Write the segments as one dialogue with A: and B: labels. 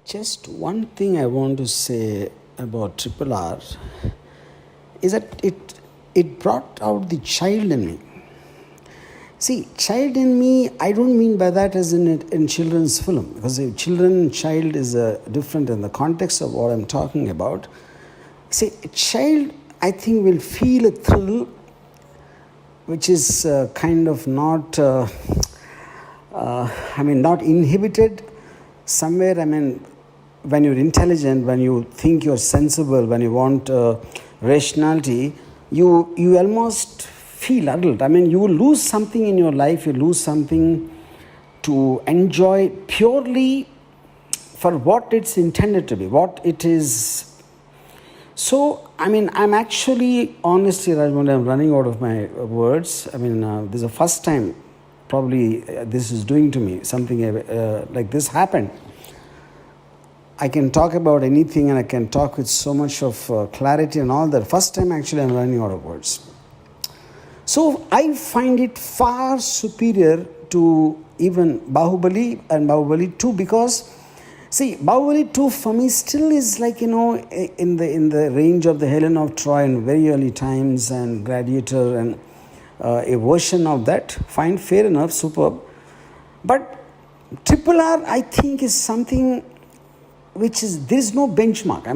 A: Just one thing I want to say about Triple R is that it brought out the child in me. See, child in me, I don't mean by that as in children's film, because a children child is different in the context of what I'm talking about. See, a child, I think, will feel a thrill which is kind of not, not inhibited. Somewhere, when you're intelligent, when you think you're sensible, when you want rationality, you almost feel adult. You will lose something in your life, you lose something to enjoy purely for what it's intended to be, what it is. So, I'm actually, honestly, Rajamouli, I'm running out of my words. This is the first time probably this is doing to me, something like this happened. I can talk about anything and I can talk with so much of clarity and all that. First time actually I'm running out of words. So I find it far superior to even Bahubali and Bahubali 2, because see, Bahubali 2 for me still is like, in the range of the Helen of Troy in very early times, and Gladiator and a version of that. Fine, fair enough, superb. But Triple R, I think, is something which is, there is no benchmark.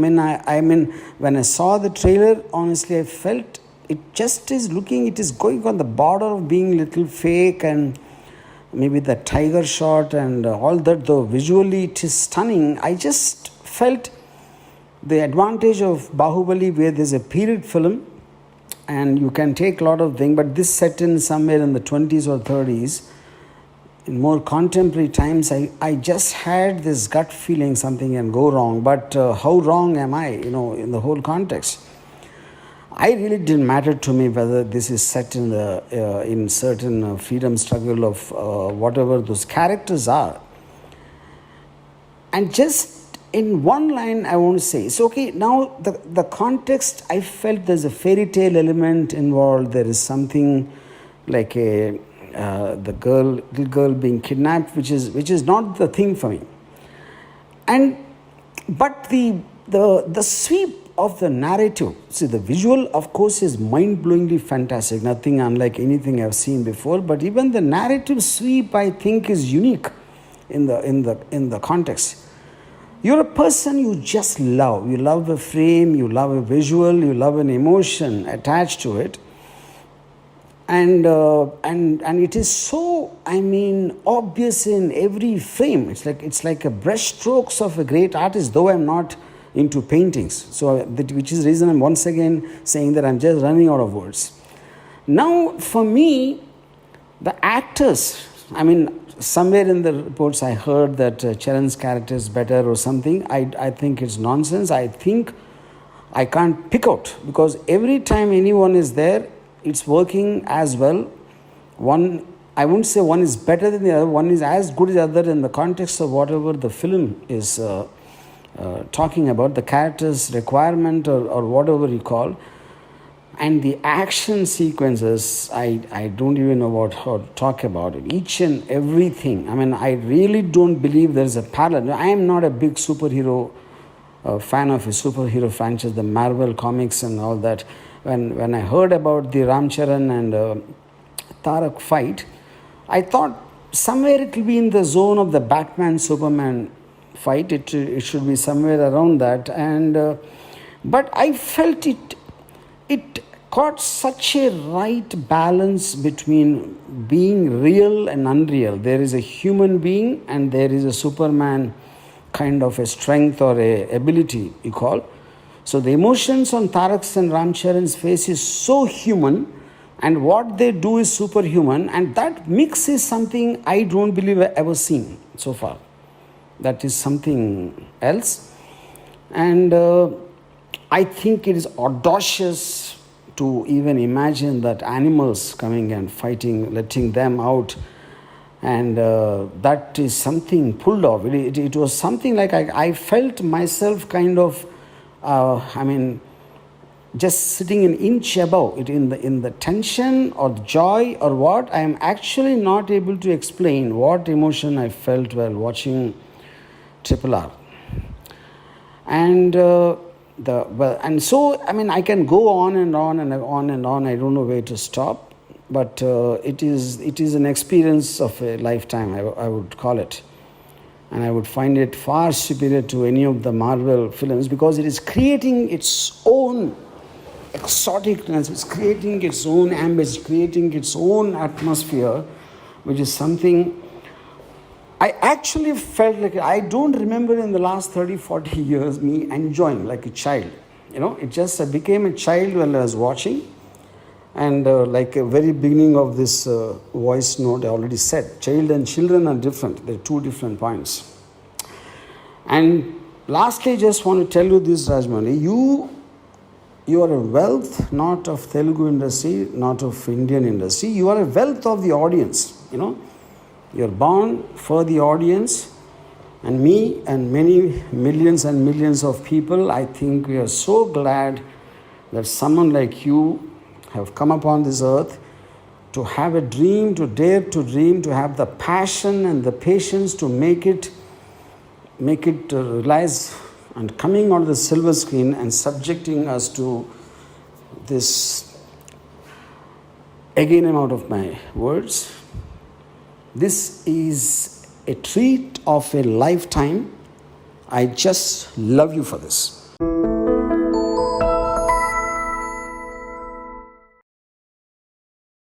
A: When I saw the trailer, honestly, I felt it just is looking, it is going on the border of being a little fake, and maybe the tiger shot and all that, though visually it is stunning. I just felt the advantage of Bahubali, where there's a period film and you can take a lot of things, but this set in somewhere in the 20s or 30s, in more contemporary times. I just had this gut feeling something can go wrong, but how wrong am I, in the whole context? I really didn't matter to me whether this is set in the in certain freedom struggle of whatever those characters are. And just in one line, I want to say, so okay, now the context, I felt there's a fairy tale element involved. There is something like the little girl being kidnapped, which is not the thing for me. But the sweep of the narrative, see, the visual, of course, is mind-blowingly fantastic, nothing unlike anything I've seen before. But even the narrative sweep, I think, is unique in the context. You're a person you just love. You love a frame, you love a visual, you love an emotion attached to it. And it is so, obvious in every frame. It's like a brush strokes of a great artist, though I'm not into paintings. So, which is the reason I'm once again saying that I'm just running out of words. Now, for me, the actors, somewhere in the reports I heard that Charan's character is better or something. I think it's nonsense. I think I can't pick out, because every time anyone is there, it's working as well. One, I wouldn't say one is better than the other. One is as good as the other in the context of whatever the film is talking about, the character's requirement or whatever you call. And the action sequences, I don't even know how to talk about it. Each and everything. I really don't believe there's a parallel. I am not a big superhero fan of a superhero franchise, the Marvel comics and all that. When I heard about the Ram Charan and Tarak fight, I thought somewhere it will be in the zone of the Batman-Superman fight. It should be somewhere around that. But I felt it got such a right balance between being real and unreal. There is a human being and there is a Superman kind of a strength or a ability, you call. So the emotions on Tarak's and Ram Charan's face is so human, and what they do is superhuman, and that mix is something I don't believe I've ever seen so far. That is something else. And I think it is audacious to even imagine that animals coming and fighting, letting them out. And that is something pulled off. It was something like I felt myself kind of, just sitting an inch above it in the tension or the joy or what. I am actually not able to explain what emotion I felt while watching Triple R. And and so I mean I can go on and on and on and on. I don't know where to stop, but it is an experience of a lifetime. I would call it, and I would find it far superior to any of the Marvel films because it is creating its own exoticness, it's creating its own ambience, creating its own atmosphere, which is something I actually felt like I don't remember in the last 30, 40 years me enjoying like a child. It just I became a child while I was watching. And like a very beginning of this voice note, I already said, child and children are different. They're two different points. And lastly, just want to tell you this, Rajamouli, you are a wealth not of Telugu industry, not of Indian industry. You are a wealth of the audience. You're born for the audience, and me and many millions and millions of people. I think we are so glad that someone like you have come upon this earth to have a dream, to dare to dream, to have the passion and the patience to make it realize, and coming on the silver screen and subjecting us to this, again I'm out of my words. This is a treat of a lifetime. I just love you for this.